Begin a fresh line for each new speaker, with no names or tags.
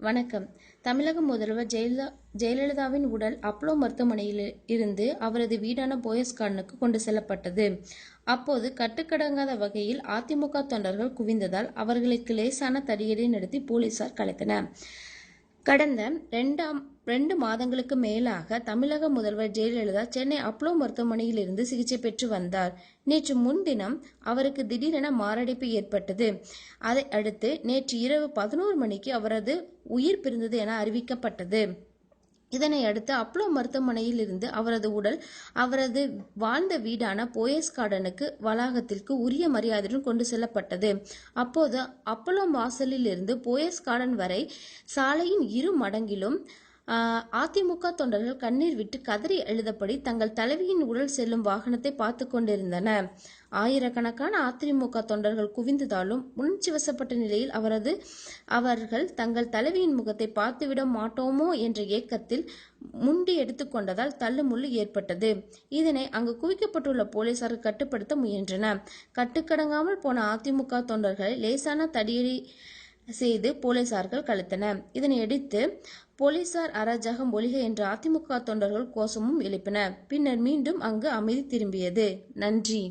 வணக்கம். தமிழக முதல்வர் ஜெயலலிதாவின் உடல் அப்போலோ மருத்துவமனையில் இருந்து அவரது வீடான போயஸ் கார்டனுக்கு கொண்டு செல்லப்பட்டது. அப்போது கட்டுக்கடங்காத வகையில் அதிமுக தொண்டர்கள் குவிந்ததால் அவர்களுக்கு லேசான தடியடி நடத்தி போலீசார் கலைத்தனர். கடந்த 2 மாதங்களுக்கு மேலாக தமிழக முதல்வர் ஜெயலலிதா சென்னை அப்போலோ மருத்துவமனையில் இருந்து சிகிச்சை பெற்று வந்தார். நேற்று முன்தினம் அவருக்கு திடீரென மாரடைப்பு ஏற்பட்டது. அதை அடுத்து நேற்று இரவு 11 மணிக்கு அவரது உயிர் பிரிந்தது என அறிவிக்கப்பட்டது. இதனை அடுத்து அப்போலோ மருத்துவமனையில் இருந்து அவரது உடல் அவரது வாழ்ந்த வீடான போயஸ் கார்டனுக்கு வளாகத்திற்கு உரிய மரியாதையுடன் கொண்டு செல்லப்பட்டது. அப்போது அப்போலோ வாசலில் இருந்து போயஸ் கார்டன் வரை சாலையின் இரு மடங்கிலும் அதிமுக தொண்டர்கள் கண்ணீர் விட்டு கதறி எழுதபடி தங்கள் தலைவியின் உடல் செல்லும் வாகனத்தை பார்த்து கொண்டிருந்தனர். ஆயிரக்கணக்கான அதிமுக தொண்டர்கள் குவிந்ததாலும் உணர்ச்சி வசப்பட்ட நிலையில் அவர்கள் தங்கள் தலைவியின் முகத்தை பார்த்துவிட மாட்டோமோ என்ற ஏக்கத்தில் முண்டி எடுத்துக்கொண்டதால் தள்ளுமுள்ளு ஏற்பட்டது. இதனை அங்கு குவிக்கப்பட்டுள்ள போலீசார் கட்டுப்படுத்த முயன்றனர். கட்டுக்கடங்காமல் போன அதிமுக தொண்டர்களை லேசான தடியடி செய்து போலீசார்கள் கலைத்தனர். இதனையடுத்து போலீசார் அராஜகம் ஒழிக என்ற அதிமுக தொண்டர்கள் கோஷமும் எழுப்பினர். பின்னர் மீண்டும் அங்கு அமைதி திரும்பியது. நன்றி.